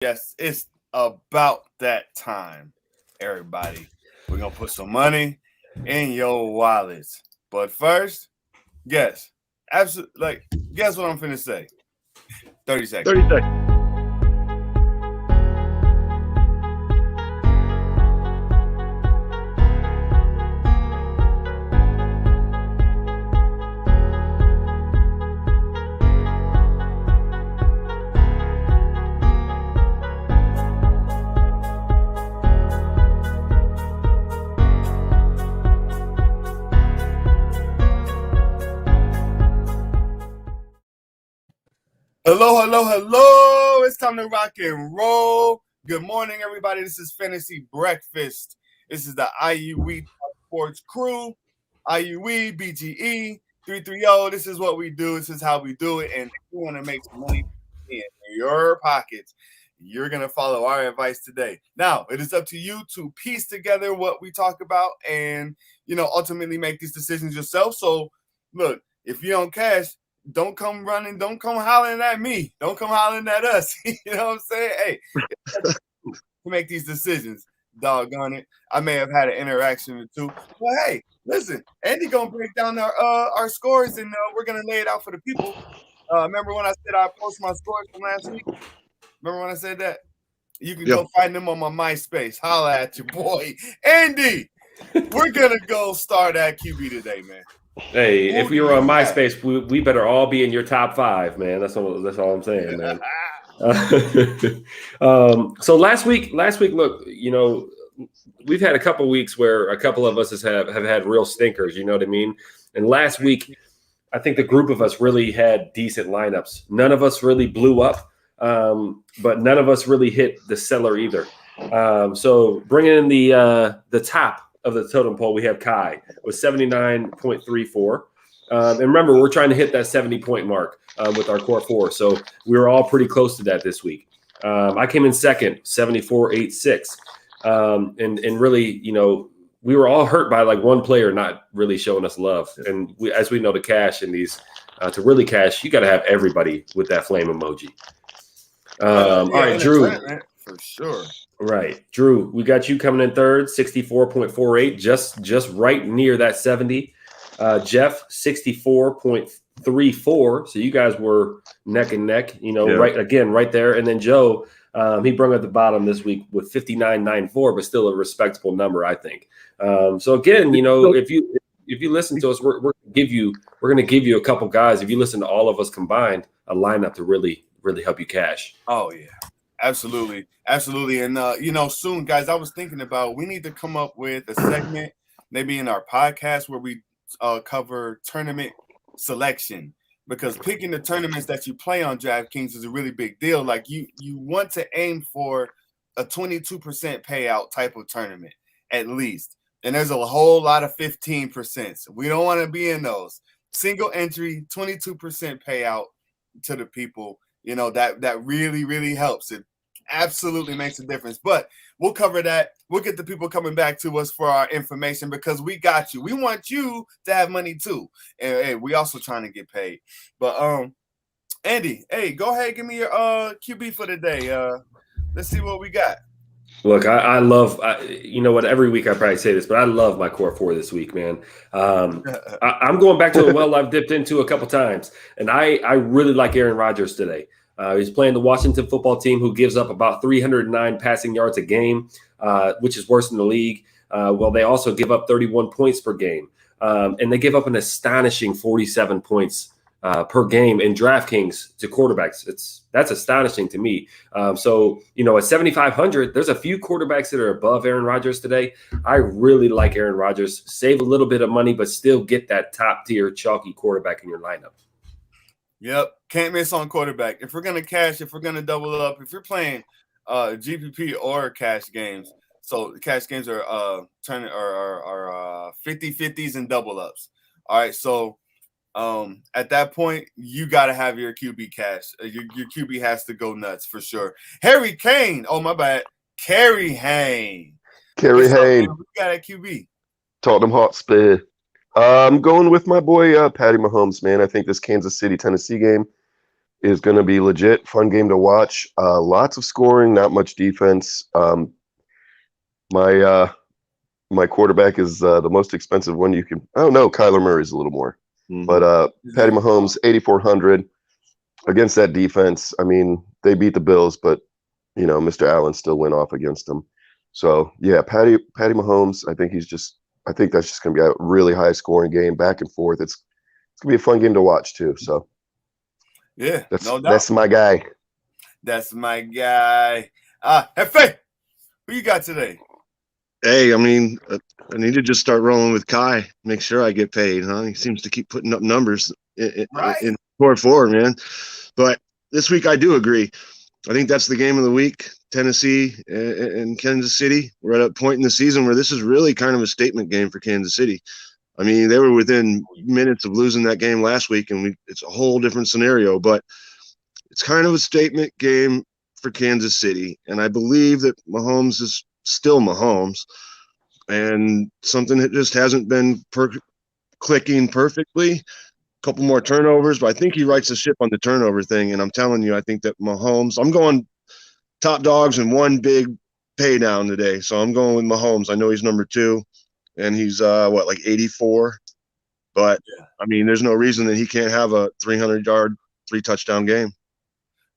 Yes, it's about that time, everybody. We're gonna put some money in your wallets. But first, guess. Absolutely, guess what I'm finna say. 30 seconds. 30 seconds. Hello. It's time to rock and roll. Good morning, everybody. This is Fantasy Breakfast. This is the IUE Sports Crew, IUE, BGE, 330. This is what we do. This is how we do it. And if you want to make some money in your pockets, you're going to follow our advice today. Now, it is up to you to piece together what we talk about and, ultimately make these decisions yourself. So, look, if you don't cash, don't come running. Don't come hollering at me. Don't come hollering at us. You know what I'm saying? Hey, to make these decisions, doggone it. I may have had an interaction or two. But hey, listen, Andy gonna break down our scores and we're gonna lay it out for the people. Remember when I said I post my scores from last week? Remember when I said that? You can go find them on my MySpace. Holla at your boy, Andy. We're gonna go start at QB today, man. Hey, if we were on MySpace, we better all be in your top 5, man. That's all I'm saying, man. So last week, look, we've had a couple of weeks where a couple of us have had real stinkers. You know what I mean? And last week, I think the group of us really had decent lineups. None of us really blew up, but none of us really hit the cellar either. So bringing in the top of the totem pole, we have Kai with 79.34. And remember, we're trying to hit that 70-point mark with our core 4. So we were all pretty close to that this week. I came in second, 74.86. And really, we were all hurt by like one player not really showing us love. And as we know, to cash in these, to really cash, you got to have everybody with that flame emoji. All right, Drew. For sure. Right. Drew, we got you coming in third, 64.48, just right near that 70. Jeff, 64.34. So you guys were neck and neck, right there. And then Joe, he brung at the bottom this week with 59.94, but still a respectable number, I think. So again, if you listen to us, we're going to give you a couple guys. If you listen to all of us combined, a lineup to really, really help you cash. Oh yeah. Absolutely. And, soon, guys, I was thinking about we need to come up with a segment maybe in our podcast where we cover tournament selection, because picking the tournaments that you play on DraftKings is a really big deal. Like you want to aim for a 22% payout type of tournament at least. And there's a whole lot of 15%. We don't want to be in those. Single entry, 22% payout to the people. That really, really helps. It absolutely makes a difference. But we'll cover that. We'll get the people coming back to us for our information because we got you. We want you to have money too. And hey, we also trying to get paid. But Andy, hey, go ahead, give me your QB for the day. Let's see what we got. Look, I love, every week I probably say this, but I love my core 4 this week, man. I'm going back to a well I've dipped into a couple times, and I really like Aaron Rodgers today. He's playing the Washington football team, who gives up about 309 passing yards a game, which is worse than the league. Well, they also give up 31 points per game, and they give up an astonishing 47 points per game in DraftKings to quarterbacks. That's astonishing to me. So, at 7,500, there's a few quarterbacks that are above Aaron Rodgers today. I really like Aaron Rodgers. Save a little bit of money, but still get that top tier chalky quarterback in your lineup. Yep. Can't miss on quarterback. If we're going to cash, if we're going to double up, if you're playing GPP or cash games. So cash games are 50-50s and double ups. All right. So at that point, you got to have your QB cash. Your QB has to go nuts for sure. Harry Kane. Oh, my bad. Kerry Hayne. Kerry Hayne. We got a QB. Tottenham Hotspur. I'm going with my boy Patty Mahomes, man. I think this Kansas City, Tennessee game is going to be legit. Fun game to watch. Lots of scoring, not much defense. My quarterback is the most expensive one you can. Oh no, Kyler Murray's a little more. Mhm. But Patty Mahomes, 8,400 against that defense. I mean, they beat the Bills, but Mr. Allen still went off against them. So yeah, Patty Mahomes. I think that's just going to be a really high scoring game, back and forth. It's going to be a fun game to watch too. So yeah, no doubt. That's my guy. That's my guy. Hefe, who you got today? Hey, I mean, I need to just start rolling with Kai. Make sure I get paid, huh? He seems to keep putting up numbers in four, man. But this week I do agree. I think that's the game of the week. Tennessee and Kansas City. We're at a point in the season where this is really kind of a statement game for Kansas City. I mean, they were within minutes of losing that game last week, and it's a whole different scenario. But it's kind of a statement game for Kansas City. And I believe that Mahomes is still Mahomes, and something that just hasn't been clicking perfectly. A couple more turnovers, but I think he rights the ship on the turnover thing. And I'm telling you, I think that Mahomes, I'm going top dogs and one big pay down today. So I'm going with Mahomes. I know he's number 2, and he's like 84. But I mean, there's no reason that he can't have a 300-yard, 3-touchdown game.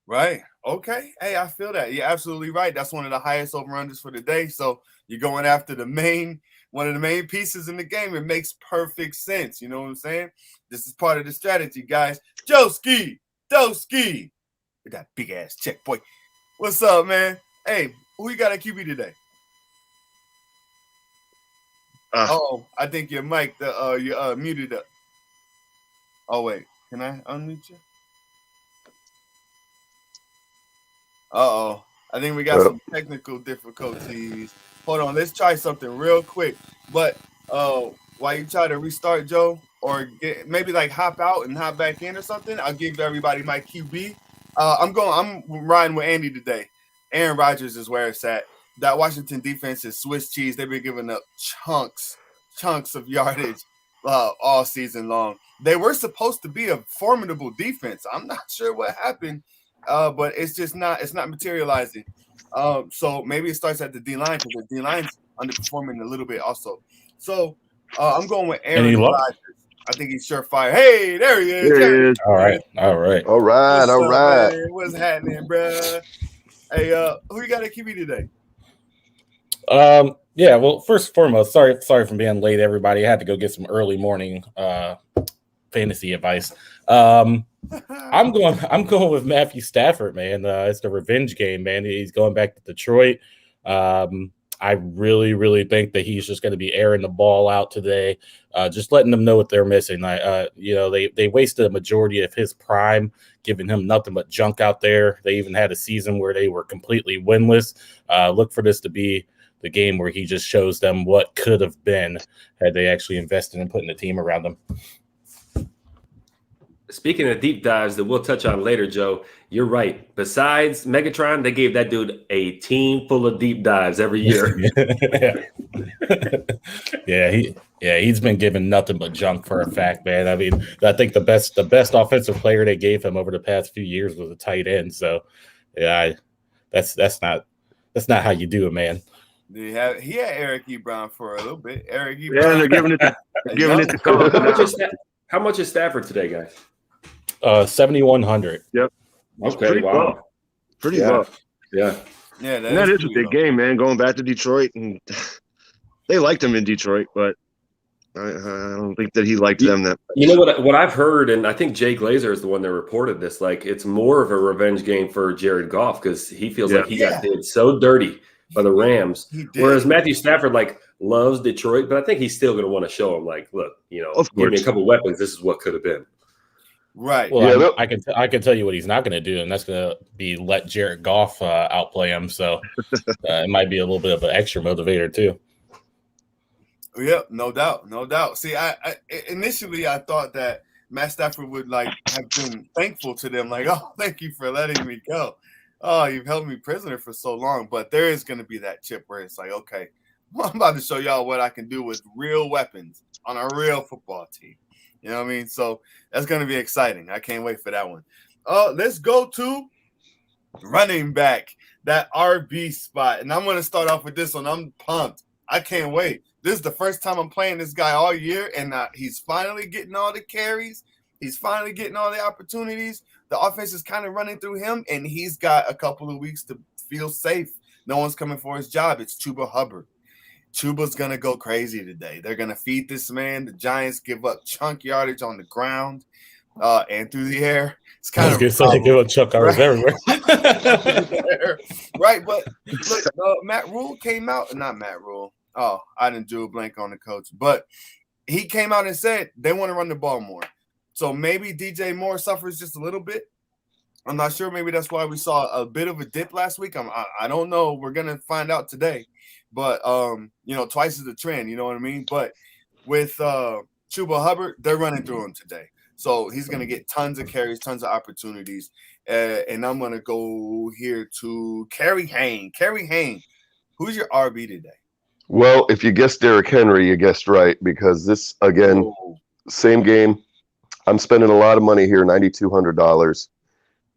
Right. Okay. Hey, I feel that. You're absolutely right. That's one of the highest over-unders for the day. So you're going after one of the main pieces in the game. It makes perfect sense. You know what I'm saying? This is part of the strategy, guys. Doski with that big ass check, boy. What's up, man? Hey, who you got at QB today? I think your mic, you're muted up. Oh wait, can I unmute you? I think we got some technical difficulties. Hold on, let's try something real quick. But while you try to restart, Joe, or maybe like hop out and hop back in or something, I'll give everybody my QB. I'm riding with Andy today. Aaron Rodgers is where it's at. That Washington defense is Swiss cheese. They've been giving up chunks of yardage all season long. They were supposed to be a formidable defense. I'm not sure what happened. But it's just it's not materializing. So maybe it starts at the D-line, because the D-line's underperforming a little bit also. So I'm going with Aaron Rodgers. I think he's surefire. Hey, there he is. All right. What's happening, bro? Hey, who you got at QB today? Yeah, well, first and foremost, sorry for being late, everybody. I had to go get some early morning fantasy advice. I'm going with Matthew Stafford, man. It's the revenge game, man. He's going back to Detroit. I really, really think that he's just going to be airing the ball out today, just letting them know what they're missing. They wasted a majority of his prime, giving him nothing but junk out there. They even had a season where they were completely winless. Look for this to be the game where he just shows them what could have been had they actually invested in putting a team around them. Speaking of deep dives that we'll touch on later, Joe, you're right. Besides Megatron, they gave that dude a team full of deep dives every year. He's been given nothing but junk for a fact, man. I mean, I think the best offensive player they gave him over the past few years was a tight end. So, yeah, that's not how you do it, man. He had Eric Ebron for a little bit. Eric Ebron. Yeah, they're giving it to Coach. How much is Stafford today, guys? 7,100. Yep. Okay. Wow. Pretty low. Yeah. Yeah. That is a big game, man. Going back to Detroit, and they liked him in Detroit, but I don't think that he liked them that much. You know what I've heard, and I think Jay Glazer is the one that reported this. Like, it's more of a revenge game for Jared Goff, because he feels like he got did so dirty by the Rams. Whereas Matthew Stafford loves Detroit, but I think he's still going to want to show him, look, give me a couple weapons. This is what could have been. Right. Well, I can tell you what he's not going to do, and that's going to be let Jared Goff outplay him. So it might be a little bit of an extra motivator too. Yep, no doubt. See, I initially I thought that Matt Stafford would have been thankful to them, oh, thank you for letting me go. Oh, you've held me prisoner for so long. But there is going to be that chip where it's okay, I'm about to show y'all what I can do with real weapons on a real football team. You know what I mean? So that's going to be exciting. I can't wait for that one. Let's go to running back, that RB spot. And I'm going to start off with this one. I'm pumped. I can't wait. This is the first time I'm playing this guy all year, and he's finally getting all the carries. He's finally getting all the opportunities. The offense is kind of running through him, and he's got a couple of weeks to feel safe. No one's coming for his job. It's Chuba Hubbard. Chuba's going to go crazy today. They're going to feed this man. The Giants give up chunk yardage on the ground and through the air. It's kind of they give up chunk yardage everywhere. Right, but look, Matt Rule came out. Not Matt Rule. Oh, I didn't do a blank on the coach. But he came out and said they want to run the ball more. So maybe DJ Moore suffers just a little bit. I'm not sure. Maybe that's why we saw a bit of a dip last week. I don't know. We're going to find out today. But, twice is the trend. You know what I mean? But with Chuba Hubbard, they're running through him today. So he's going to get tons of carries, tons of opportunities. And I'm going to go here to Kerry Hayne. Kerry Hayne, who's your RB today? Well, if you guessed Derrick Henry, you guessed right, because this, again, same game. I'm spending a lot of money here, $9,200.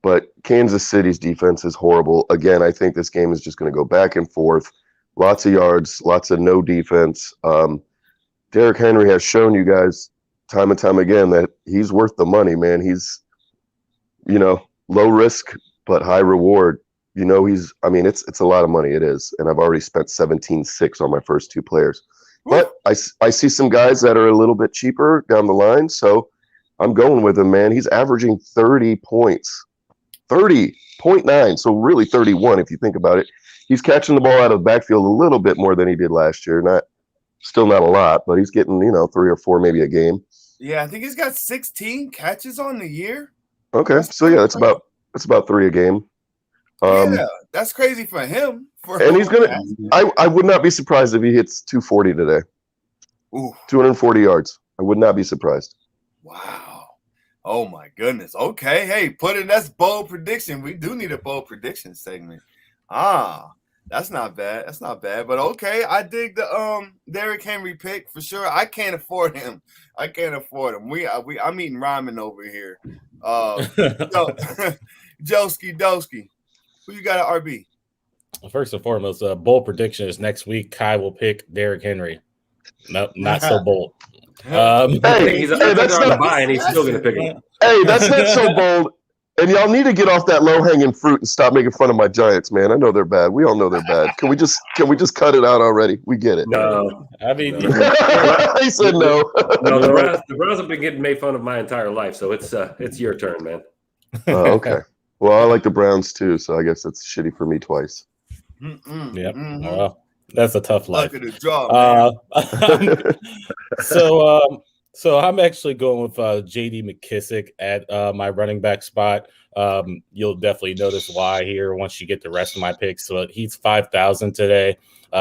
But Kansas City's defense is horrible. Again, I think this game is just going to go back and forth. Lots of yards, lots of no defense. Derrick Henry has shown you guys time and time again that he's worth the money, man. He's, low risk but high reward. It's a lot of money. It is. And I've already spent $17,600 on my first two players. But I see some guys that are a little bit cheaper down the line, so I'm going with him, man. He's averaging 30 points. 30.9, so really 31 if you think about it. He's catching the ball out of the backfield a little bit more than he did last year. Still not a lot, but he's getting, 3 or 4 maybe a game. Yeah, I think he's got 16 catches on the year. Okay, so yeah, it's about 3 a game. Yeah, that's crazy for him. And he's gonna. I would not be surprised if he hits 240 today. Ooh. 240 yards. I would not be surprised. Wow. Oh my goodness. Okay. Hey, that's bold prediction. We do need a bold prediction segment. That's not bad. That's not bad. But okay, I dig the Derrick Henry pick for sure. I can't afford him. I'm eating ramen over here. Joski Doski. Who you got at RB? First and foremost, bold prediction is next week Kai will pick Derrick Henry. No, not so bold. He's on the buy and he's still going to pick him. Hey, that's not so bold. And y'all need to get off that low-hanging fruit and stop making fun of my Giants, man. I know they're bad. We all know they're bad. Can we just cut it out already? We get it. No, I mean, he said no. No, the Browns have been getting made fun of my entire life, so it's your turn, man. Okay. Well, I like the Browns too, so I guess that's shitty for me twice. Yep. Well, that's a tough life. Luck of the draw, man. So I'm actually going with J.D. McKissick at my running back spot. You'll definitely notice why here once you get the rest of my picks. So he's 5,000 today.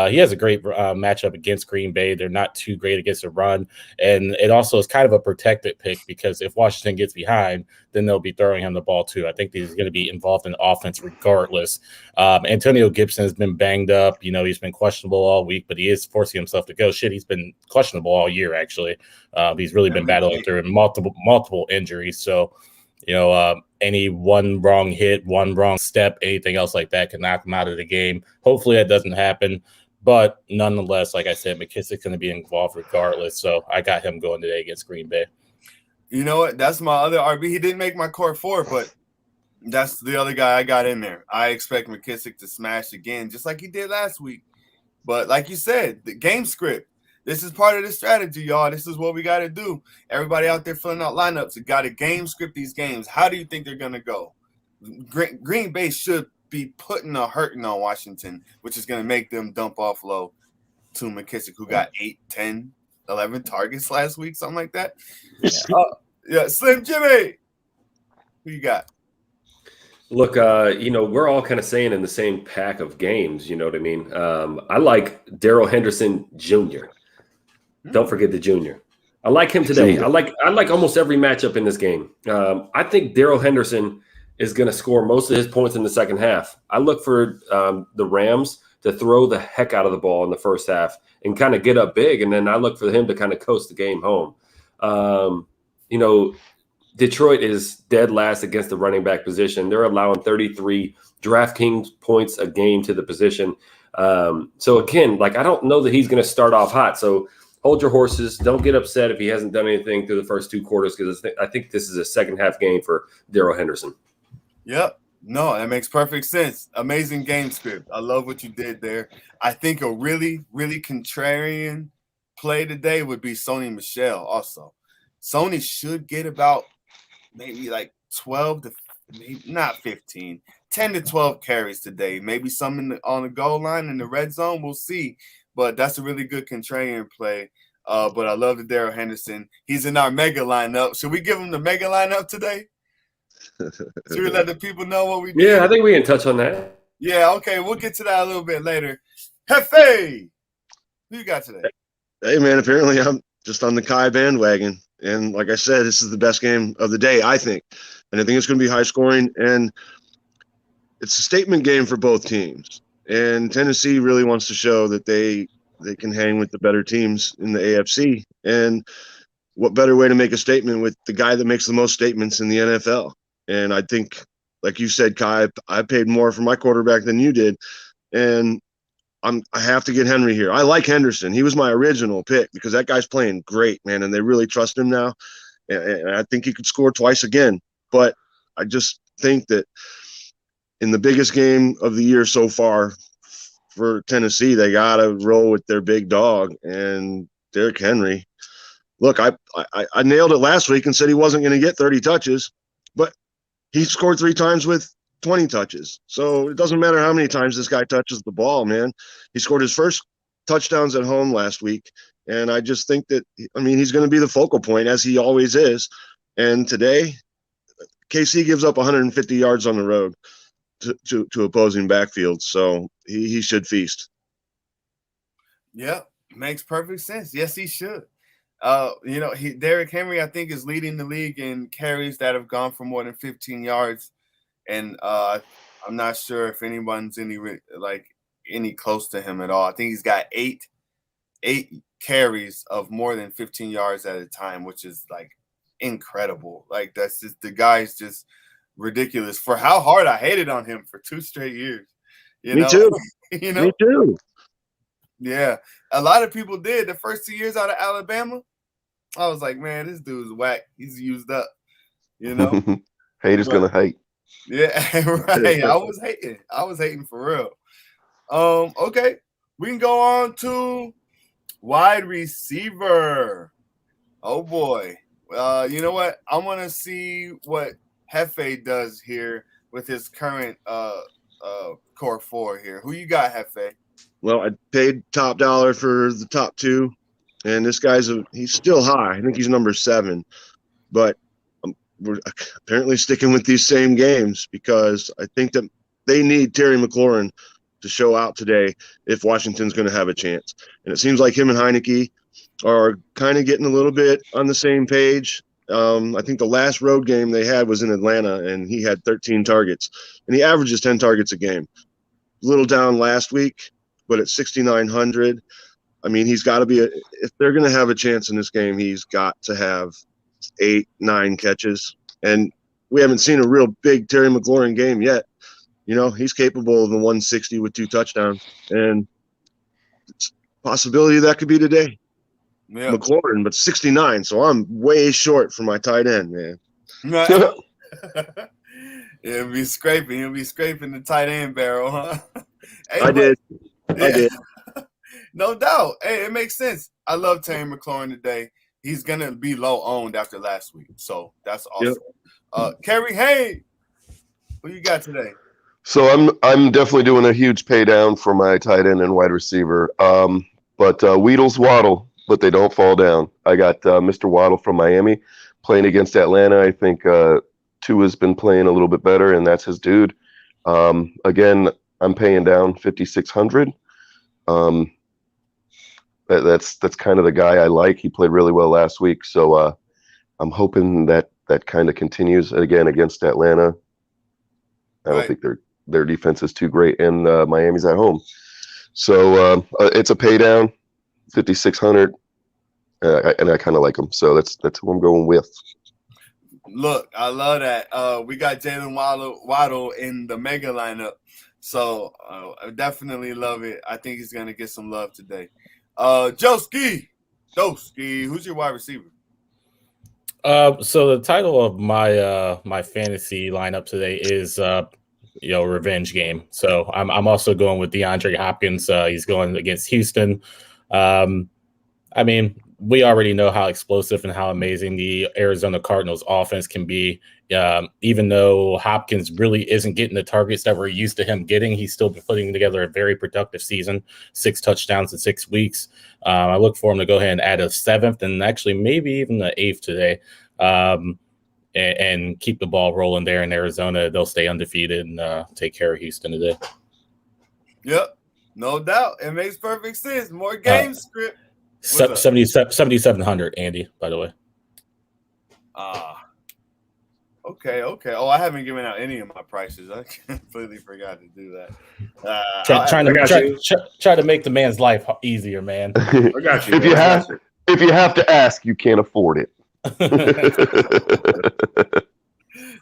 He has a great matchup against Green Bay. They're not too great against the run. And it also is kind of a protected pick because if Washington gets behind, then they'll be throwing him the ball too. I think he's going to be involved in offense regardless. Antonio Gibson has been banged up. He's been questionable all week, but he is forcing himself to go. He's been questionable all year, actually. He's really been battling through multiple injuries. So, any one wrong hit, one wrong step, anything else like that can knock him out of the game. Hopefully that doesn't happen. But nonetheless, like I said, McKissick's going to be involved regardless. So I got him going today against Green Bay. You know what? That's my other RB. He didn't make my core 4, but that's the other guy I got in there. I expect McKissick to smash again, just like he did last week. But like you said, the game script. This is part of the strategy, y'all. This is what we got to do. Everybody out there filling out lineups, you got to game script these games. How do you think they're going to go? Green Bay should be putting a hurting on Washington, which is going to make them dump off low to McKissick, who got 8, 10, 11 targets last week, something like that. Yeah, Slim Jimmy. Who you got? Look, we're all kind of saying in the same pack of games, you know what I mean? I like Daryl Henderson Jr. Don't forget the junior. I like him today. I like almost every matchup in this game. I think Daryl Henderson is going to score most of his points in the second half. I look for the Rams to throw the heck out of the ball in the first half and kind of get up big, and then I look for him to kind of coast the game home. Detroit is dead last against the running back position. They're allowing 33 DraftKings points a game to the position. So again, like, I don't know that he's going to start off hot. So hold your horses. Don't get upset if he hasn't done anything through the first 2 quarters, because I think this is a second half game for Daryl Henderson. Yep. No, that makes perfect sense. Amazing game script. I love what you did there. I think a really, really contrarian play today would be Sony Michelle also. Sony should get about maybe like 12 to maybe not 15, 10 to 12 carries today. Maybe some on the goal line in the red zone. We'll see. But that's a really good contrarian play. But I love the Daryl Henderson. He's in our mega lineup. Should we give him the mega lineup today? Should we let the people know what we do? Yeah, I think we can touch on that. Yeah, okay. We'll get to that a little bit later. Hefe! Who you got today? Hey, man, apparently I'm just on the Kai bandwagon. And like I said, this is the best game of the day, I think. And I think it's going to be high scoring. And it's a statement game for both teams. And Tennessee really wants to show that they can hang with the better teams in the AFC. And what better way to make a statement with the guy that makes the most statements in the NFL? And I think, like you said, Kai, I paid more for my quarterback than you did. And I have to get Henry here. I like Henderson. He was my original pick because that guy's playing great, man, and they really trust him now. And I think he could score twice again. But I just think that in the biggest game of the year so far for Tennessee, they got to roll with their big dog and Derrick Henry. Look, I nailed it last week and said he wasn't going to get 30 touches, but he scored 3 times with 20 touches. So it doesn't matter how many times this guy touches the ball, man. He scored his first touchdowns at home last week. And I just think that, I mean, he's going to be the focal point, as he always is. And today, KC gives up 150 yards on the road to opposing backfields. So he should feast. Yeah, makes perfect sense. Yes, he should. Derrick Henry, I think, is leading the league in carries that have gone for more than 15 yards. And I'm not sure if anyone's any close to him at all. I think he's got eight carries of more than 15 yards at a time, which is like incredible. Like, that's just, the guy's just ridiculous for how hard I hated on him for 2 straight years. Me too. Me too. Yeah. A lot of people did the first 2 years out of Alabama. I was like, man, this dude's whack. He's used up, Haters gonna hate. Yeah, right. I was hating for real. Okay. We can go on to wide receiver. Oh boy. You know what? I want to see what Hefe does here with his current core 4 here. Who you got, Hefe? Well, I paid top dollar for the top 2, and this guy's he's still high. I think he's number 7, but we're apparently sticking with these same games because I think that they need Terry McLaurin to show out today if Washington's going to have a chance. And it seems like him and Heineke are kind of getting a little bit on the same page. I think the last road game they had was in Atlanta, and he had 13 targets, and he averages 10 targets a game. A little down last week, but at 6,900, I mean, he's got to be if they're going to have a chance in this game, he's got to have 8-9 catches. And we haven't seen a real big Terry McLaurin game yet. He's capable of the 160 with 2 touchdowns, and it's a possibility that could be today. Yeah. McLaurin, but 69, so I'm way short for my tight end, man. He'll be scraping the tight end barrel, huh? Hey, I did. No doubt. Hey, it makes sense. I love Terry McLaurin today. He's gonna be low owned after last week, so that's awesome. Yep. Kerry, hey, what you got today? So I'm definitely doing a huge pay down for my tight end and wide receiver. But Weedles waddle, but they don't fall down. I got Mr. Waddle from Miami playing against Atlanta. I think Tua's been playing a little bit better, and that's his dude. Again, I'm paying down 5,600. That's kind of the guy I like. He played really well last week, so I'm hoping that kind of continues again against Atlanta. I don't think their defense is too great, and Miami's at home, so it's a pay down, 5,600, and I kind of like him, so that's who I'm going with. Look, I love that. We got Jalen Waddle in the mega lineup. So I definitely love it. I think he's going to get some love today. Joski, who's your wide receiver? So the title of my my fantasy lineup today is revenge game. So I'm also going with DeAndre Hopkins. He's going against Houston. I mean, we already know how explosive and how amazing the Arizona Cardinals offense can be. Even though Hopkins really isn't getting the targets that we're used to him getting, he's still putting together a very productive season, 6 touchdowns in 6 weeks. I look for him to go ahead and add a 7th and actually maybe even the 8th today, and keep the ball rolling there in Arizona. They'll stay undefeated and take care of Houston today. Yep, no doubt. It makes perfect sense. More game script. 7,700, Andy, by the way. Okay. Oh, I haven't given out any of my prices. I completely forgot to do that. Try to make the man's life easier, man. I got you. If you have to ask, you can't afford it.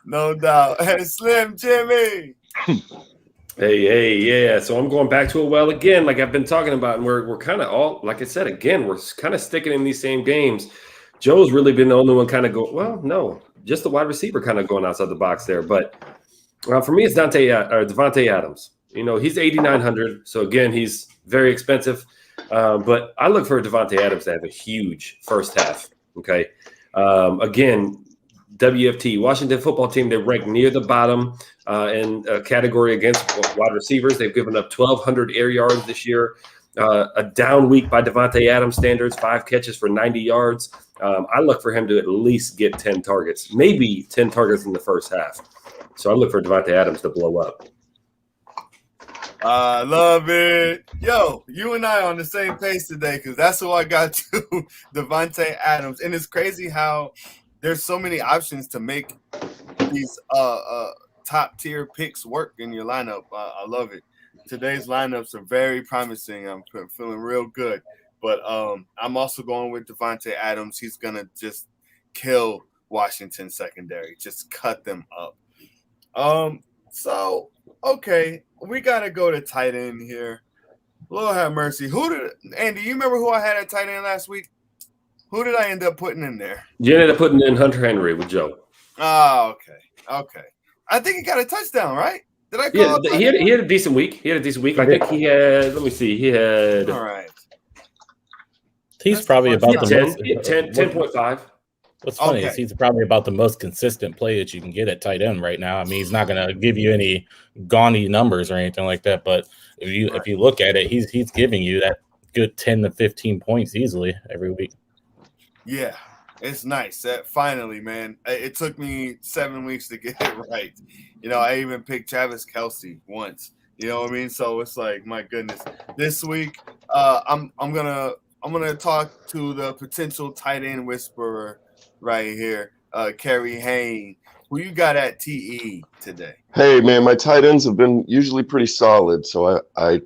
No doubt. Hey, Slim Jimmy. Hey, yeah. So I'm going back to it. Well, again, like I've been talking about, and we're kind of all, like I said, again, we're kind of sticking in these same games. Joe's really been the only one kind of go. Well, no, just the wide receiver kind of going outside the box there. But for me, it's Davonte Adams. He's 8,900. So again, he's very expensive. But I look for Davonte Adams to have a huge first half. Okay. Again, WFT, Washington football team, they rank near the bottom in a category against wide receivers. They've given up 1,200 air yards this year. A down week by Davonte Adams standards, 5 catches for 90 yards. I look for him to at least get 10 targets, maybe 10 targets in the first half. So I look for Davonte Adams to blow up. I love it. Yo, you and I on the same page today because that's who I got to, Davonte Adams. And it's crazy how there's so many options to make these top tier picks work in your lineup. I love it. Today's lineups are very promising. I'm feeling real good. But I'm also going with Davonte Adams. He's going to just kill Washington secondary, just cut them up. So, okay, we got to go to tight end here. Lord have mercy. Andy, you remember who I had at tight end last week? Who did I end up putting in there? You ended up putting in Hunter Henry with Joe. Oh, okay. I think he got a touchdown, right? Did I call it? He had a decent week. I think he had, let me see, he had. All right. He's probably about the 10.5. What's funny is he's probably about the most consistent play that you can get at tight end right now. I mean, he's not going to give you any gaudy numbers or anything like that, but if you look at it, he's giving you that good 10 to 15 points easily every week. Yeah, it's nice. Finally, man. It took me 7 weeks to get it right. I even picked Travis Kelsey once. You know what I mean? So it's like, my goodness. This week, I'm gonna talk to the potential tight end whisperer right here, Kerry Hayne. Who you got at TE today? Hey man, my tight ends have been usually pretty solid, so I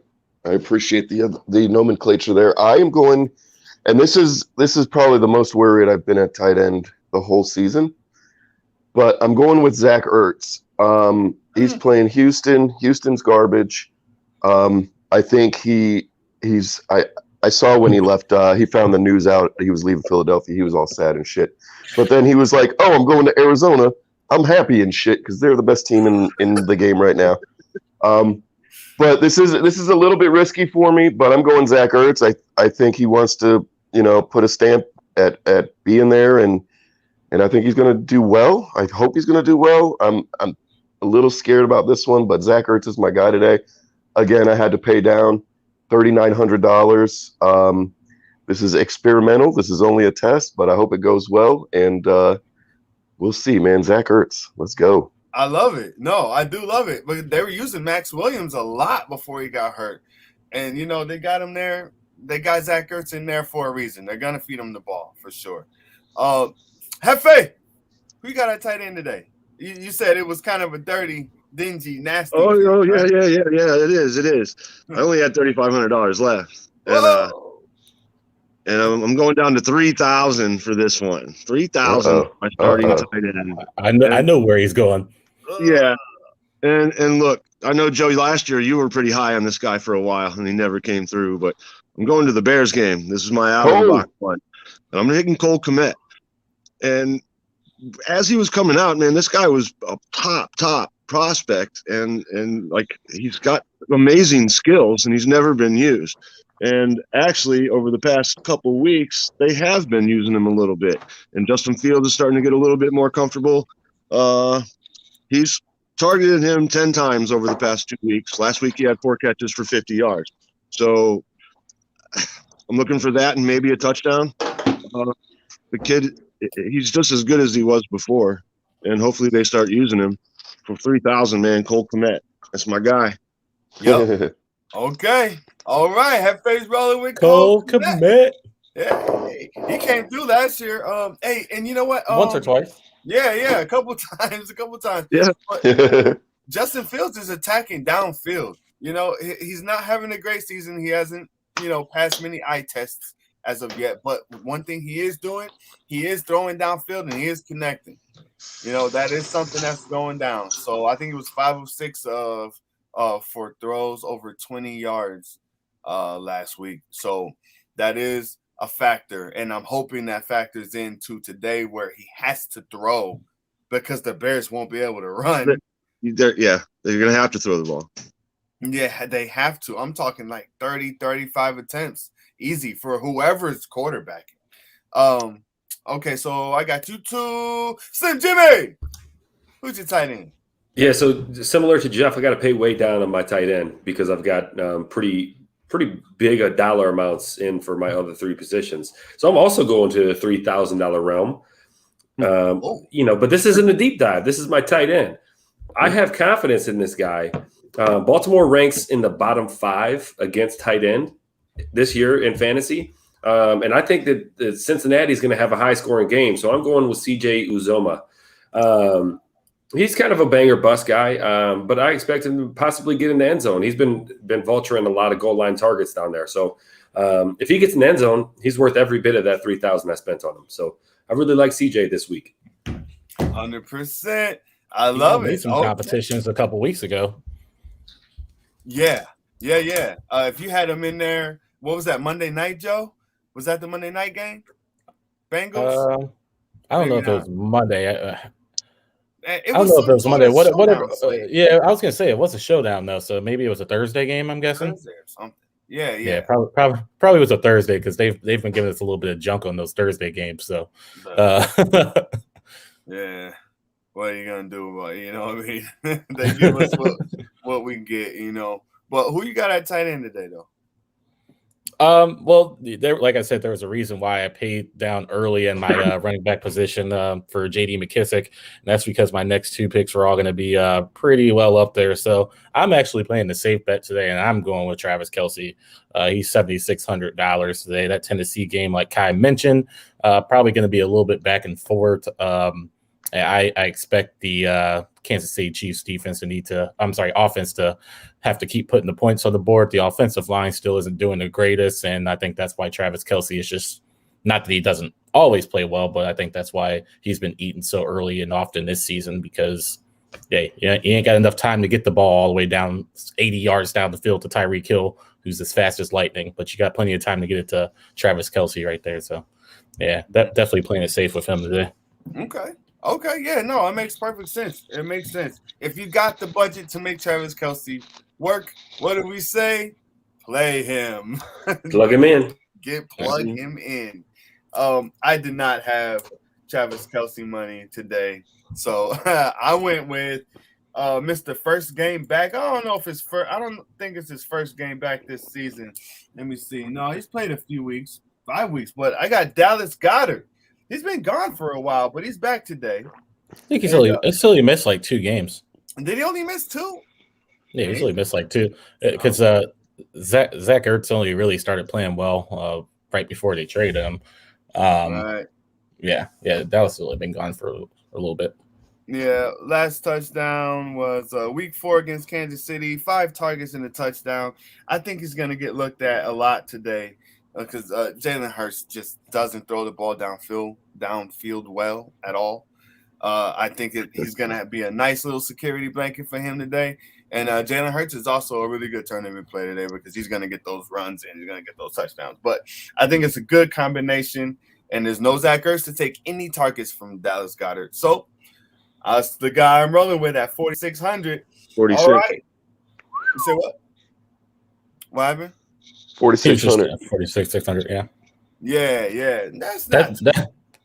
appreciate the nomenclature there. I am going, and this is probably the most worried I've been at tight end the whole season, but I'm going with Zach Ertz. He's playing Houston. Houston's garbage. I think I saw when he left, he found the news out he was leaving Philadelphia. He was all sad and shit. But then he was like, oh, I'm going to Arizona. I'm happy and shit because they're the best team in the game right now. But this is a little bit risky for me, but I'm going Zach Ertz. I think he wants to, put a stamp at being there, and I think he's going to do well. I hope he's going to do well. I'm a little scared about this one, but Zach Ertz is my guy today. Again, I had to pay down $3,900. This is experimental. This is only a test, but I hope it goes well. And we'll see, man. Zach Ertz, let's go. I love it. No, I do love it. But they were using Max Williams a lot before he got hurt. And, they got him there. They got Zach Ertz in there for a reason. They're going to feed him the ball for sure. Hefe, who you got at tight end today? You said it was kind of a dirty, dingy, nasty. Oh yeah. It is. I only had $3,500 left, and and I'm going down to 3,000 for this one. 3,000. My starting tight end. I know where he's going. Yeah, and look, I know Joey. Last year you were pretty high on this guy for a while, and he never came through. But I'm going to the Bears game. This is my out of the box one, and I'm taking Cole Kmet. And as he was coming out, man, this guy was a top prospect, and like he's got amazing skills, and he's never been used. And actually, over the past couple of weeks, they have been using him a little bit. And Justin Fields is starting to get a little bit more comfortable. He's targeted him 10 times over the past 2 weeks. Last week, he had 4 catches for 50 yards. So I'm looking for that and maybe a touchdown. The kid, he's just as good as he was before. And hopefully they start using him for 3,000, man. Cole Kmet. That's my guy. Yep. Okay. All right. Hefe's rolling with Cole Kmet. Yeah. He came through last year. Hey, and you know what? Once or twice. Yeah, a couple times. Yeah. But Justin Fields is attacking downfield. You know, he's not having a great season. He hasn't, passed many eye tests as of yet. But one thing he is doing, he is throwing downfield and he is connecting. That is something that's going down. So I think it was 5 of 6 for throws over 20 yards last week. So that is a factor, and I'm hoping that factors into today where he has to throw because the Bears won't be able to run. They're going to have to throw the ball. Yeah, they have to. I'm talking like 30, 35 attempts. Easy for whoever's quarterbacking. Okay, so I got you two. Slim Jimmy! Who's your tight end? Yeah, so similar to Jeff, I got to pay way down on my tight end because I've got pretty big dollar amounts in for my other 3 positions. So I'm also going to the $3,000 realm. But this isn't a deep dive. This is my tight end. I have confidence in this guy. Baltimore ranks in the bottom 5 against tight end this year in fantasy. And I think that Cincinnati is going to have a high-scoring game. So I'm going with CJ Uzomah. He's kind of a banger bust guy, but I expect him to possibly get in the end zone. He's been vulturing a lot of goal line targets down there. So if he gets in the end zone, he's worth every bit of that $3,000 I spent on him. So I really like CJ this week. 100%. I love it. Made some competitions a couple weeks ago. Yeah. If you had him in there, what was that, Monday night, Joe? Was that the Monday night game? Bengals? I don't know if it was Monday. I don't know if it was Monday. Whatever. Yeah, I was gonna say it was a showdown though, so maybe it was a Thursday game. I'm guessing. Thursday or something. Yeah. Yeah, probably was a Thursday because they've been giving us a little bit of junk on those Thursday games. So, yeah. What are you gonna do about it? You know what I mean? They give us what we get. But who you got at tight end today though? Well, like I said, there was a reason why I paid down early in my running back position for J.D. McKissick, and that's because my next 2 picks were all going to be pretty well up there. So I'm actually playing the safe bet today, and I'm going with Travis Kelsey. He's $7,600 today. That Tennessee game, like Kai mentioned, probably going to be a little bit back and forth. I expect the Kansas City Chiefs offense to have to keep putting the points on the board. The offensive line still isn't doing the greatest, and I think that's why Travis Kelsey is just not that he doesn't always play well, but I think that's why he's been eaten so early and often this season because you ain't got enough time to get the ball all the way down 80 yards down the field to Tyreek Hill, who's as fast as lightning, but you got plenty of time to get it to Travis Kelsey right there. So, yeah, definitely playing it safe with him today. Okay, yeah, no, it makes perfect sense. It makes sense. If you got the budget to make Travis Kelsey work, what do we say? Play him. Plug him in. Plug him in. I did not have Travis Kelsey money today, so I went with Mr. First Game Back. I don't know if it's first. I don't think it's his first game back this season. Let me see. No, he's played a few weeks, 5 weeks, but I got Dallas Goddard. He's been gone for a while, but he's back today. I think he's only missed like 2 games. Did he only miss 2? Yeah, he's only missed like 2 because Zach Ertz only really started playing well right before they traded him. Right. Yeah, Dallas has really been gone for a little bit. Yeah, last touchdown was week 4 against Kansas City. 5 targets and a touchdown. I think he's going to get looked at a lot today. because Jalen Hurts just doesn't throw the ball downfield well at all. I think he's going to be a nice little security blanket for him today. And Jalen Hurts is also a really good tournament player today because he's going to get those runs and he's going to get those touchdowns. But I think it's a good combination, and there's no Zach Ertz to take any targets from Dallas Goddard. So that's the guy I'm rolling with at 4,600. 46. All right. You say what? What happened? 4,600. 4,600. Yeah. Yeah.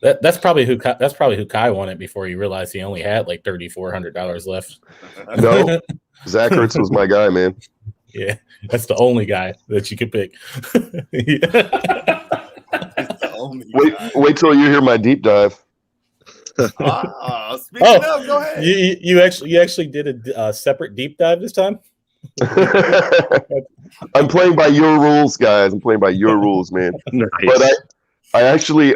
That's probably who Kai wanted before he realized he only had like $3,400 left. No, Zach Ertz was my guy, man. Yeah, that's the only guy that you could pick. Wait till you hear my deep dive. Speaking of, go ahead. You actually did a separate deep dive this time. I'm playing by your rules, guys. I'm playing by your rules, man. Nice. But I actually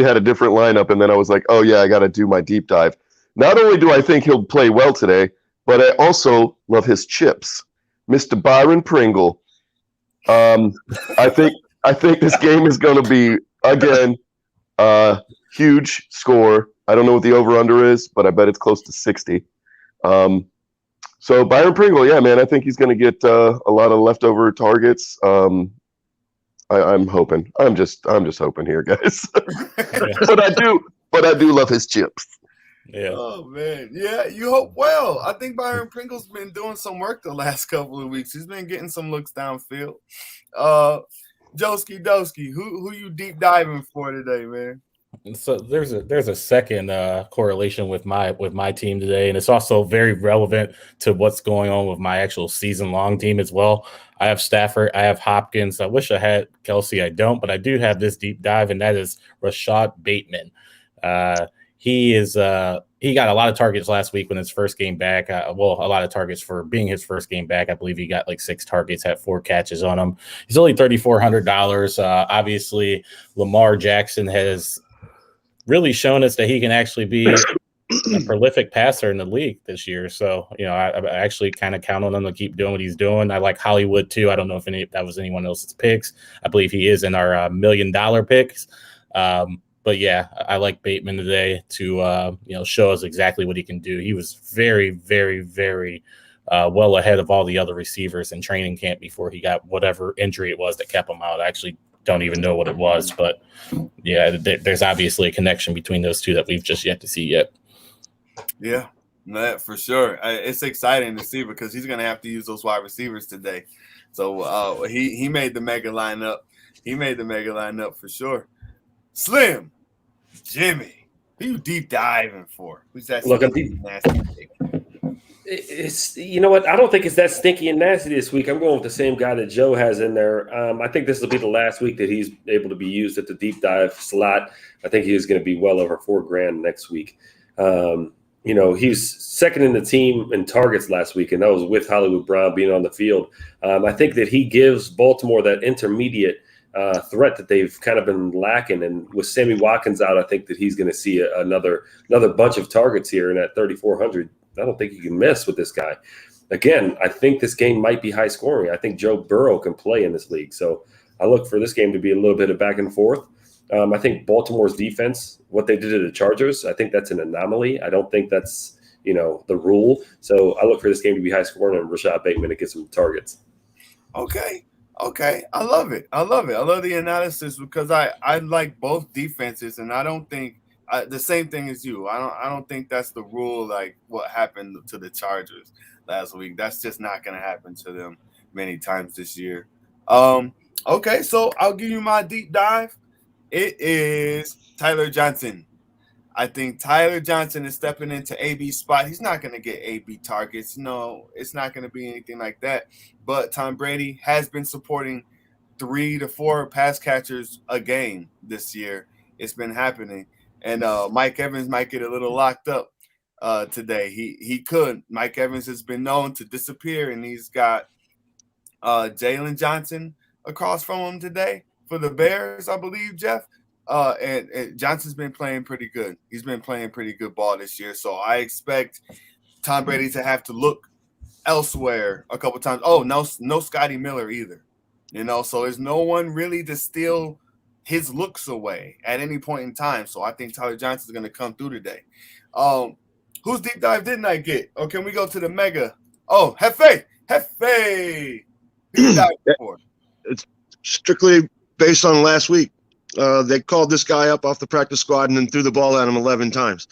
had a different lineup, and then I was like, oh yeah, I got to do my deep dive. Not only do I think he'll play well today, but I also love his chips, Mr. Byron Pringle. I think this game is going to be again huge score. I don't know what the over/under is, but I bet it's close to 60. So Byron Pringle, yeah, man, I think he's going to get a lot of leftover targets. I'm hoping. I'm just hoping here, guys. But I do love his chips. Yeah. Oh man, yeah. You hope well. I think Byron Pringle's been doing some work the last couple of weeks. He's been getting some looks downfield. Joski Doski, who you deep diving for today, man? So there's a second correlation with my team today, and it's also very relevant to what's going on with my actual season-long team as well. I have Stafford, I have Hopkins. I wish I had Kelsey. I don't, but I do have this deep dive, and that is Rashad Bateman. He got a lot of targets last week when his first game back. A lot of targets for being his first game back. I believe he got like 6 targets, had 4 catches on him. He's only $3,400. Obviously, Lamar Jackson has really shown us that he can actually be a prolific passer in the league this year. So, I actually kind of count on him to keep doing what he's doing. I like Hollywood too. I don't know if that was anyone else's picks. I believe he is in our $1 million picks. But yeah, I like Bateman today to show us exactly what he can do. He was very, very, very well ahead of all the other receivers in training camp before he got whatever injury it was that kept him out. I actually don't even know what it was, but yeah, there's obviously a connection between those two that we've just yet to see yet. Yeah, for sure. It's exciting to see because he's going to have to use those wide receivers today. So he made the mega lineup. He made the mega lineup for sure. Slim, Jimmy, who you deep diving for? Who's that? Look, nasty pick? It's what? I don't think it's that stinky and nasty this week. I'm going with the same guy that Joe has in there. I think this will be the last week that he's able to be used at the deep dive slot. I think he is going to be well over $4,000 next week. He's second in the team in targets last week, and that was with Hollywood Brown being on the field. I think that he gives Baltimore that intermediate threat that they've kind of been lacking. And with Sammy Watkins out, I think that he's going to see another bunch of targets here. And at 3,400, I don't think you can mess with this guy. Again, I think this game might be high scoring. I think Joe Burrow can play in this league. So I look for this game to be a little bit of back and forth. I think Baltimore's defense, what they did to the Chargers, I think that's an anomaly. I don't think that's, the rule. So I look for this game to be high scoring and Rashad Bateman to get some targets. Okay. I love it. I love the analysis because I like both defenses, and I don't think the same thing as you. I don't think that's the rule, like what happened to the Chargers last week. That's just not going to happen to them many times this year. Okay, so I'll give you my deep dive. It is Tyler Johnson. I think Tyler Johnson is stepping into AB's spot. He's not going to get AB targets. No, it's not going to be anything like that. But Tom Brady has been supporting 3 to 4 pass catchers a game this year. It's been happening. And Mike Evans might get a little locked up today. He could. Mike Evans has been known to disappear, and he's got Jalen Johnson across from him today for the Bears, I believe, Jeff. And Johnson's been playing pretty good. He's been playing pretty good ball this year. So I expect Tom Brady to have to look elsewhere a couple times. Oh, no Scotty Miller either. So there's no one really to steal his looks away at any point in time. So I think Tyler Johnson's going to come through today. Whose deep dive didn't I get? Or can we go to the mega? Oh, Hefe. Who you dive for? It's strictly based on last week. They called this guy up off the practice squad and then threw the ball at him 11 times.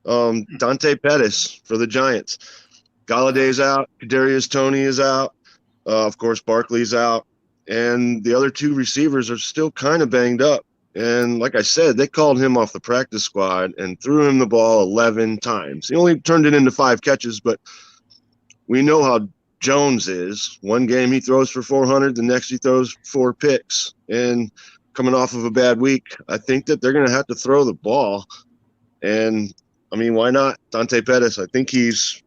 Dante Perez for the Giants. Galladay's out. Kadarius Toney is out. Of course, Barkley's out. And the other two receivers are still kind of banged up. And like I said, they called him off the practice squad and threw him the ball 11 times. He only turned it into 5 catches, but we know how Jones is. One game he throws for 400, the next he throws 4 picks. And coming off of a bad week, I think that they're going to have to throw the ball. And, I mean, why not? Dante Perez, I think he's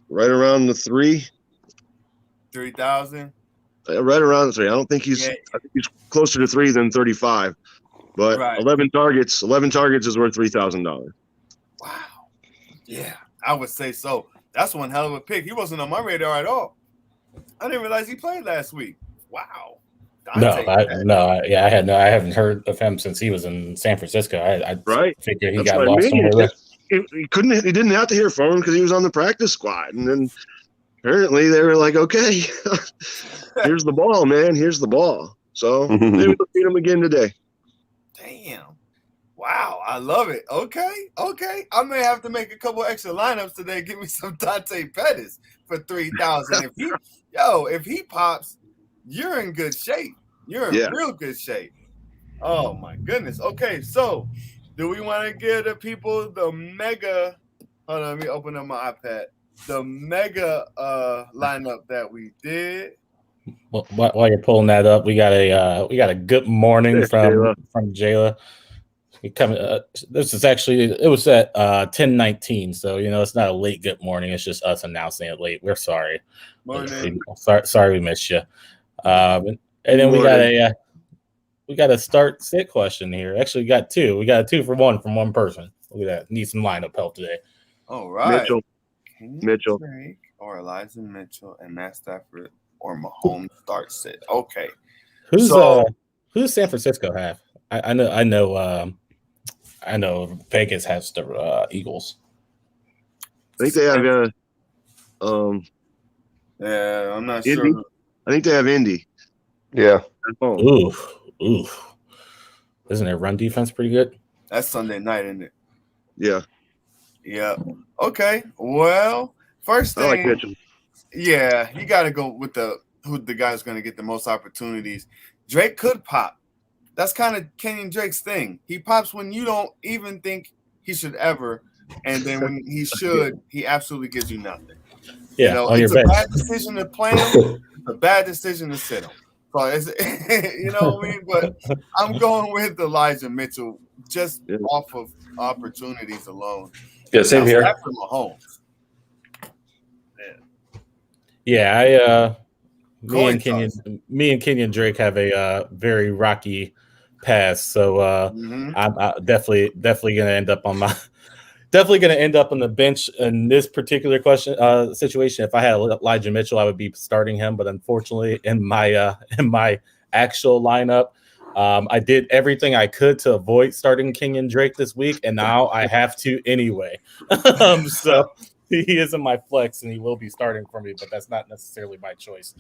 right around the 3,000. Right around the 3. I don't think I think he's closer to 3 than 35. But right. 11 targets is worth $3,000. Wow. Yeah, I would say so. That's one hell of a pick. He wasn't on my radar at all. I didn't realize he played last week. Wow. I haven't heard of him since he was in San Francisco. I figured he got lost somewhere. He didn't have to hear from him because he was on the practice squad. And then apparently they were like, okay, here's the ball, man. Here's the ball. So maybe we'll beat him again today. Damn. Wow. I love it. Okay. I may have to make a couple extra lineups today. Give me some Dante Perez for 3,000. If he pops, you're in good shape. You're in real good shape. Oh my goodness. Okay. So do we want to give the people the mega? Hold on. Let me open up my iPad. The mega lineup that we did. Well, while you're pulling that up, we got a good morning from Jayla. This is actually it was at 10:19, so it's not a late good morning. It's just us announcing it late. We're sorry. Morning. Sorry we missed you. And then we got a start sit question here. Actually, we got 2. We got a 2 for 1 from one person. Look at that. Need some lineup help today. All right. Mitchell. Drake or Elijah Mitchell and Matt Stafford or Mahomes start sit. Okay. Who's San Francisco have? I know Vegas has the Eagles. I think they have yeah, I'm not Indy? sure. I think they have Indy. Yeah. Ooh. Isn't their run defense pretty good? That's Sunday night, isn't it? Yeah. Yeah. Okay. Well, first thing. I like Mitchell. Yeah, you got to go with who the guy's going to get the most opportunities. Drake could pop. That's kind of Kenyon Drake's thing. He pops when you don't even think he should ever, and then when he should, he absolutely gives you nothing. Yeah, it's a bad decision to play him. It's a bad decision to sit him. So it's, you know what I mean? But I'm going with Elijah Mitchell just off of opportunities alone. Yeah, same here. After Mahomes. Yeah, me and Kenyon Drake have a very rocky past, so I'm definitely gonna end up on the bench in this particular situation. If I had Elijah Mitchell, I would be starting him, but unfortunately, in my actual lineup, I did everything I could to avoid starting Kenyon Drake this week, and now I have to anyway. So he is in my flex, and he will be starting for me, but that's not necessarily my choice.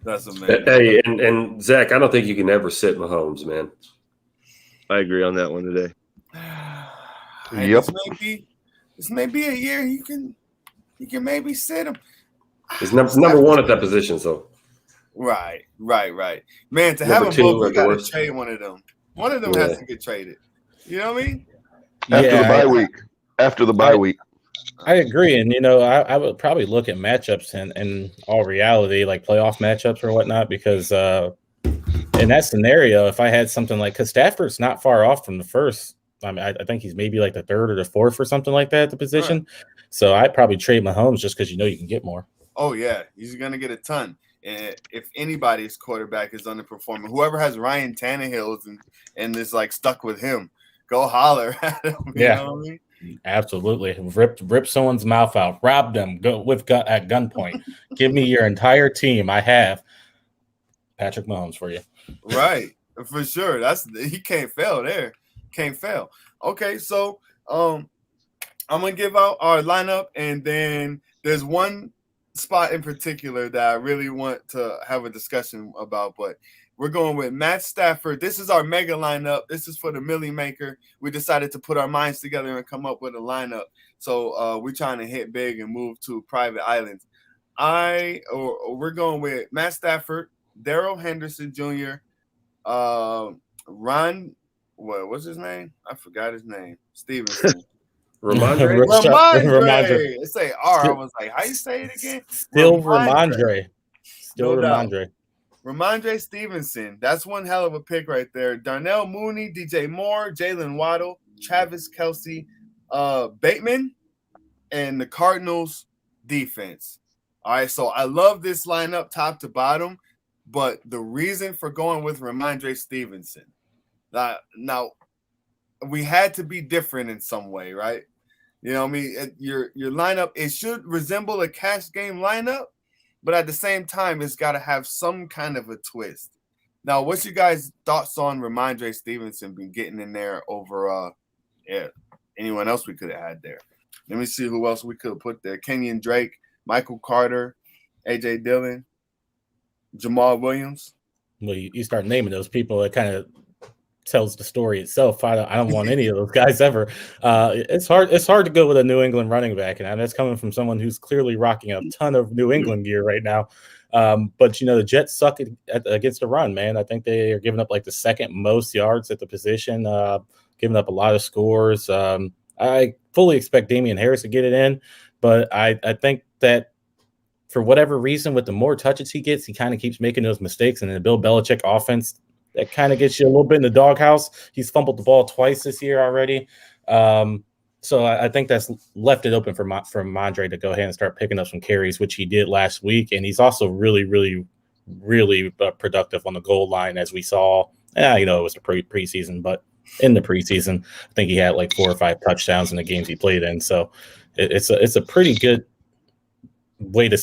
That's amazing. Hey, and Zach, I don't think you can ever sit Mahomes, man. I agree on that one today. Yep. This may be a year you can maybe sit him. He's number 1 at that position, so. Right. Man, to have him both, we got to trade one of them. One of them has to get traded. You know what I mean? After the bye week. I agree, and I would probably look at matchups in all reality, like playoff matchups or whatnot, because in that scenario, if I had something like, because Stafford's not far off from the first. I mean, I think he's maybe like the 3rd or the 4th or something like that at the position. Right. So I'd probably trade Mahomes just because you can get more. Oh yeah, he's gonna get a ton. And if anybody's quarterback is underperforming, whoever has Ryan Tannehill and is like stuck with him, go holler at him. You know what I mean? Absolutely. Rip someone's mouth out. Rob them. Go at gunpoint. Give me your entire team. I have Patrick Mahomes for you. Right. For sure. He can't fail there. Can't fail. Okay, so I'm gonna give out our lineup, and then there's one spot in particular that I really want to have a discussion about, but we're going with Matt Stafford. This is our mega lineup. This is for the Millie Maker. We decided to put our minds together and come up with a lineup. So we're trying to hit big and move to private islands. We're going with Matt Stafford, Daryl Henderson Jr., what's his name? I forgot his name. Stevenson. Ramondre. It say R. I was like, how you say it again? Ramondre. Ramondre Stevenson. That's one hell of a pick right there. Darnell Mooney, DJ Moore, Jalen Waddle, Travis Kelsey, Bateman, and the Cardinals defense. All right, so I love this lineup top to bottom, but the reason for going with Ramondre Stevenson, now we had to be different in some way, right? You know what I mean? Your lineup, it should resemble a cash game lineup, but at the same time, it's got to have some kind of a twist. Now, what's your guys' thoughts on Ramondre Stevenson been getting in there over anyone else we could have had there? Let me see who else we could have put there. Kenyon Drake, Michael Carter, A.J. Dillon, Jamal Williams. Well, you start naming those people, it kind of tells the story itself. I don't want any of those guys ever. It's hard to go with a New England running back, and that's coming from someone who's clearly rocking a ton of New England gear right now. But the Jets suck against the run, man. I think they are giving up like the second most yards at the position, giving up a lot of scores. I fully expect Damian Harris to get it in, but I think that for whatever reason, with the more touches he gets, he kind of keeps making those mistakes, and in the Bill Belichick offense, that kind of gets you a little bit in the doghouse. He's fumbled the ball twice this year already. So I think that's left it open for Mondre to go ahead and start picking up some carries, which he did last week. And he's also really, really, really productive on the goal line, as we saw. It was the preseason, but in the preseason, I think he had like 4 or 5 touchdowns in the games he played in. So it's a pretty good way to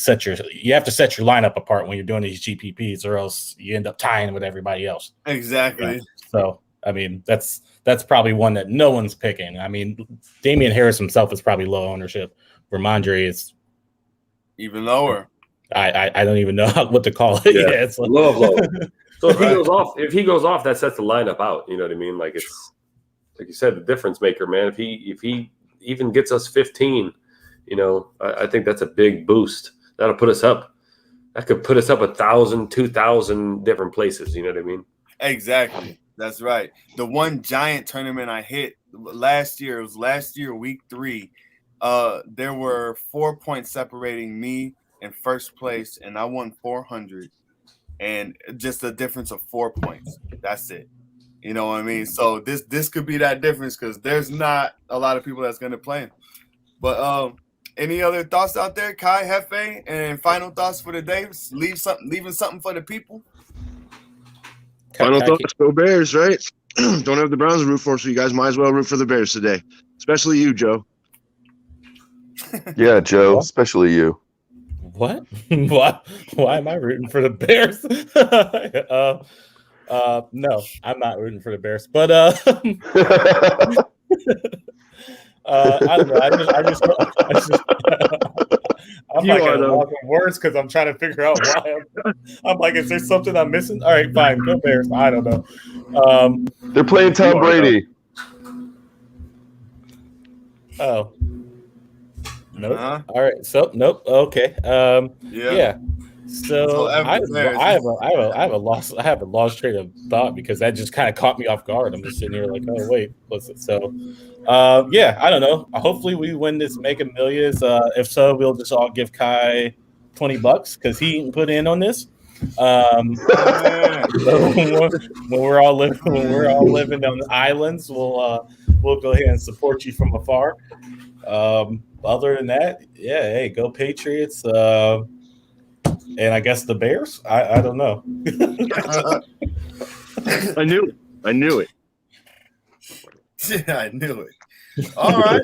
you have to set your lineup apart when you're doing these GPPs, or else you end up tying with everybody else. Exactly. Yeah. So, I mean, that's probably one that no one's picking. I mean, Damian Harris himself is probably low ownership. Ramondre is even lower. I don't even know what to call it. Yeah, it's like, low. So if he goes off, that sets the lineup out. You know what I mean? Like, it's like you said, the difference maker, man. If he even gets us 15. I think that's a big boost. That'll put us up. That could put us up 1,000, 2,000 different places. You know what I mean? Exactly. That's right. The one giant tournament I hit last year, week 3. There were 4 points separating me in first place, and I won 400. And just a difference of 4 points. That's it. You know what I mean? So this could be that difference, because there's not a lot of people that's going to play him. But any other thoughts out there, Kai, Hefe, and final thoughts for the day? Leaving something for the people. Final thoughts, go Bears, right? Don't have the Browns to root for, so you guys might as well root for the Bears today, especially you, Joe. Yeah, Joe, especially you. What? Why am I rooting for the Bears? No, I'm not rooting for the Bears, but I don't know. I'm like at a loss of words because I'm trying to figure out why I'm like, is there something I'm missing? All right, fine, go Bears. I don't know. They're playing Tom Brady. Oh, nope. All right, so nope. Okay. Yeah. So I have a lost train of thought, because that just kind of caught me off guard. I'm just sitting here like, oh wait, what's it? So, I don't know. Hopefully we win this Mega Millions. If so, we'll just all give Kai $20 because he put in on this. When we're all living on the islands, we'll go ahead and support you from afar. Other than that, hey, go Patriots. And I guess the Bears? I don't know. I knew it. Yeah, I knew it. All right.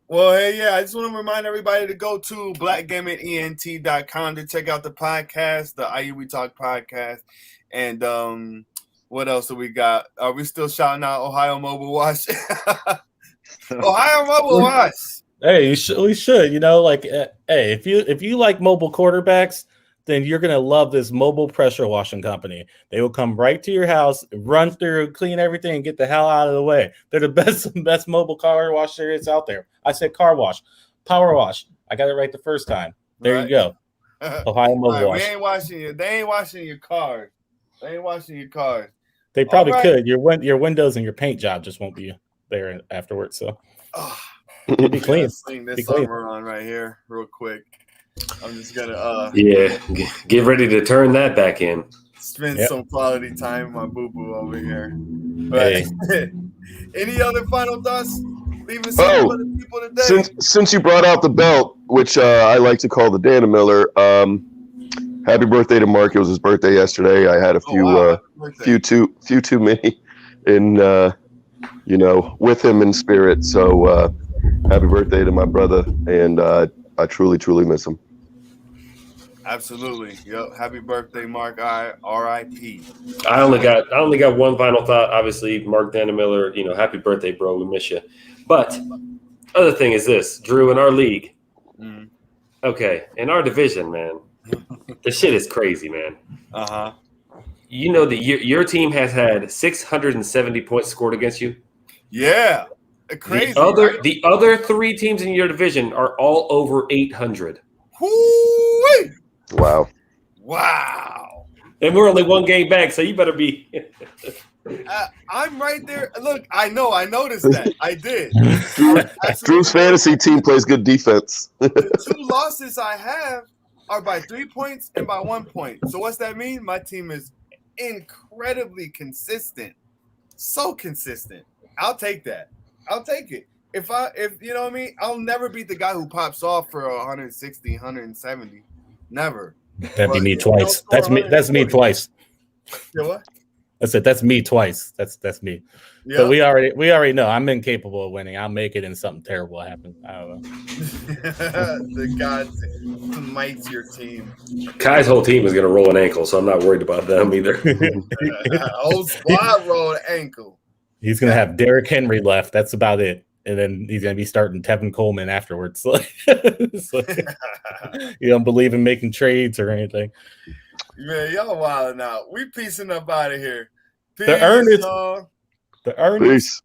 Well, hey, yeah, I just want to remind everybody to go to blackgammonent.com to check out the podcast, the IUE Talk podcast. And what else do we got? Are we still shouting out Ohio Mobile Wash? Ohio Mobile Wash. Hey, we should. Hey, if you like mobile quarterbacks, then you're gonna love this mobile pressure washing company. They will come right to your house, run through, clean everything, and get the hell out of the way. They're the best mobile car wash there is out there. I said car wash, power wash. I got it right the first time. There you go. Ohio Mobile Wash. They ain't washing your cars. They ain't washing your cars. They probably could. Your windows and your paint job just won't be there afterwards. So it'll be clean. Sing this summer on right here, real quick. I'm just gonna get ready to turn that back in. Spend some quality time with my boo-boo over here. But any other final thoughts? Leaving some for the people today. Since you brought out the belt, which I like to call the Dana Miller, happy birthday to Mark. It was his birthday yesterday. I had a few too many with him in spirit. So happy birthday to my brother, and I truly, truly miss him. Absolutely. Yep. Happy birthday, Mark. R.I.P. I only got one final thought. Obviously, Mark Dana Miller, happy birthday, bro. We miss you. But other thing is this, Drew, in our league, okay, in our division, man, the shit is crazy, man. Uh-huh. You know that your team has had 670 points scored against you? Yeah. Crazy. The other three teams in your division are all over 800. Woo-wee! Wow. And we're only one game back, so you better be. I'm right there. Look, I noticed that. I did. Drew's fantasy team plays good defense. The 2 losses I have are by 3 points and by 1 point. So what's that mean? My team is incredibly consistent. So consistent. I'll take that. I'll take it. If you know what I mean, I'll never beat the guy who pops off for 160, 170. Never. That'd be me twice. That's me twice. You know what? I said that's me twice. That's me. Yep. But we already know I'm incapable of winning. I'll make it and something terrible will happen. I don't know. The gods mites your team. Kai's whole team is gonna roll an ankle, so I'm not worried about them either. Whole squad rolled ankle. He's gonna have Derrick Henry left. That's about it. And then he's going to be starting Tevin Coleman afterwards. You don't believe in making trades or anything. Man, y'all wilding out. We piecing up out of here. Peace, The Ernest. Peace.